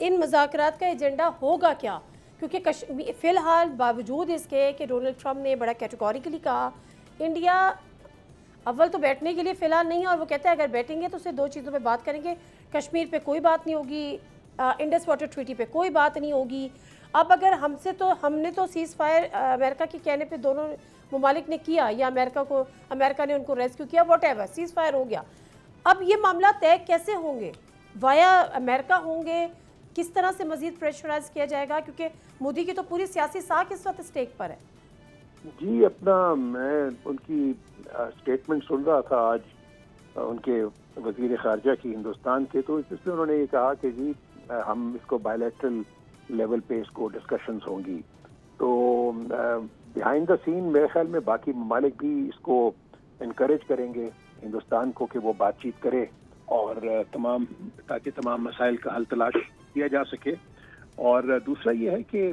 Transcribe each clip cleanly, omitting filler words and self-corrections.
इन मुज़ाकरात का एजेंडा होगा क्या? क्योंकि फ़िलहाल बावजूद इसके कि डोनाल्ड ट्रंप ने बड़ा कैटेगोरिकली कहा, इंडिया अव्वल तो बैठने के लिए फ़िलहाल नहीं है, और वो कहता है अगर बैठेंगे तो सिर्फ 2 चीज़ों पे बात करेंगे, कश्मीर पे कोई बात नहीं होगी, इंडस वाटर ट्रीटी पे कोई बात नहीं होगी। अब अगर हमने तो सीज़ फायर अमेरिका के कहने पे दोनों ममालिक ने किया, या अमेरिका ने उनको रेस्क्यू किया, व्हाटएवर, सीज़ फायर हो गया। अब ये मामला तय कैसे होंगे? वाया अमेरिका होंगे? किस तरह से मज़ीद प्रेशराइज किया जाएगा? क्योंकि मोदी की तो पूरी सियासी साख इस वक्त स्टेक पर है। जी, मैं उनकी स्टेटमेंट सुन रहा था आज, उनके वज़ीर ख़ारजा की हिंदुस्तान के, तो इसमें उन्होंने ये कहा कि जी हम इसको बायलैटरल लेवल पे इसको डिस्कशंस होंगी। तो बिहाइंड द सीन मेरे ख्याल में बाकी ममालिक भी इसको इनकरेज करेंगे हिंदुस्तान को कि वो बातचीत करे और ताकि तमाम मसाइल का हल तलाश किया जा सके। और दूसरा ये है कि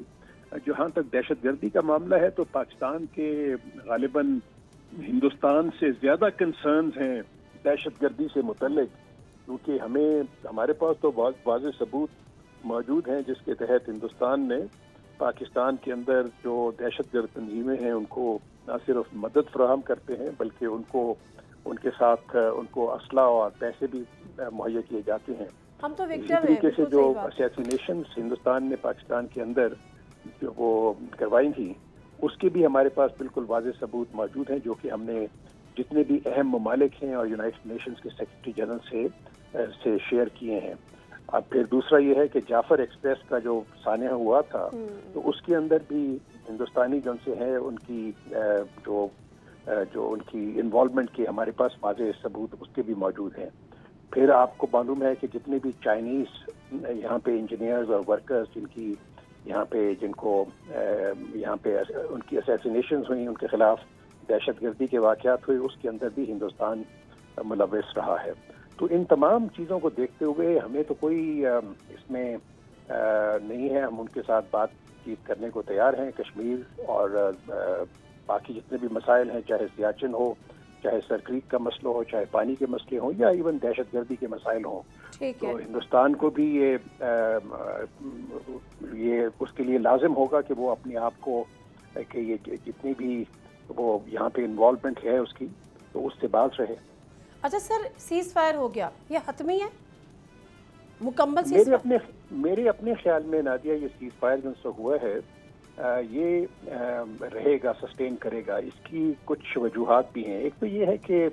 जहाँ तक दहशतगर्दी का मामला है तो पाकिस्तान के गालिबन हिंदुस्तान से ज़्यादा कंसर्न्स हैं दहशतगर्दी से मुतल्लिक, क्योंकि हमारे पास तो बहुत वाज़ेह सबूत मौजूद हैं जिसके तहत हिंदुस्तान ने पाकिस्तान के अंदर जो दहशतगर्द तंजीमें हैं उनको न सिर्फ मदद फराहम करते हैं बल्कि उनके साथ उनको असला और पैसे भी मुहैया किए जाते हैं। हम तो इसी तरीके से जो असैसिनेशंस हिंदुस्तान ने पाकिस्तान के अंदर जो वो करवाई थी उसके भी हमारे पास बिल्कुल वाज़ेह सबूत मौजूद हैं, जो कि हमने जितने भी अहम ममालिक हैं और यूनाइटेड नेशंस के सेक्रेटरी जनरल से शेयर किए हैं। अब फिर दूसरा ये है कि जाफर एक्सप्रेस का जो सान्या हुआ था तो उसके अंदर भी हिंदुस्तानी जो से हैं उनकी जो उनकी इन्वॉल्वमेंट के हमारे पास वाज़ेह सबूत उसके भी मौजूद हैं। फिर आपको मालूम है कि जितने भी चाइनीज़ यहाँ पे इंजीनियर्स और वर्कर्स जिनको यहाँ पे उनकी असैसिनेशंस हुई, उनके खिलाफ दहशतगर्दी के वाक़यात हुए, उसके अंदर भी हिंदुस्तान मुलव्वस रहा है। तो इन तमाम चीज़ों को देखते हुए हमें तो कोई इसमें नहीं है, हम उनके साथ बातचीत करने को तैयार हैं। कश्मीर और बाकी जितने भी मसाइल हैं, चाहे सियाचिन हो, चाहे सरक्रीक का मसला हो, चाहे पानी के मसले हों, या इवन दहशतगर्दी के मसाइल हों, तो हिंदुस्तान को भी ये उसके लिए लाजिम होगा कि वो अपने आप को कि ये जितनी भी वो यहाँ पे इन्वॉल्वमेंट है उसकी, तो उससे बात रहे। अच्छा सर, सीज़ फायर हो गया, ये हतमी है मुकम्मल? मेरे अपने ख्याल में नादिया, ये सीज़ फायर जो हुआ है ये रहेगा, सस्टेन करेगा। इसकी कुछ वजूहात भी हैं। एक तो ये है कि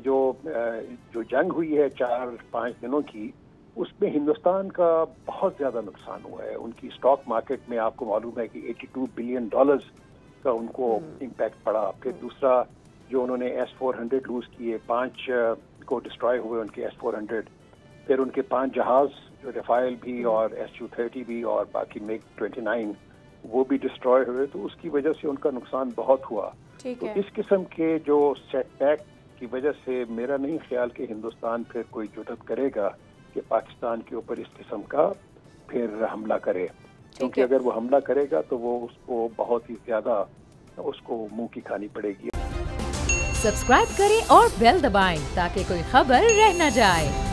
जो जंग हुई है 4-5 दिनों की, उसमें हिंदुस्तान का बहुत ज़्यादा नुकसान हुआ है। उनकी स्टॉक मार्केट में आपको मालूम है कि $82 बिलियन का उनको इम्पैक्ट पड़ा। फिर दूसरा जो उन्होंने S-400 लूज़ किए, 5 को डिस्ट्रॉय हुए उनके S-400। फिर उनके 5 जहाज़ जो रफ़ाइल भी और Su-30 भी और बाकी MiG-29 वो भी डिस्ट्रॉय हुए, तो उसकी वजह से उनका नुकसान बहुत हुआ। तो इस किस्म के जो सेटबैक की वजह से मेरा नहीं ख्याल कि हिंदुस्तान फिर कोई जुर्रत करेगा कि पाकिस्तान के ऊपर इस किस्म का फिर हमला करे, क्योंकि अगर वो हमला करेगा तो वो उसको बहुत ही ज़्यादा उसको मुंह की खानी पड़ेगी। सब्सक्राइब करें और बेल दबाएं ताकि कोई खबर रह न जाए।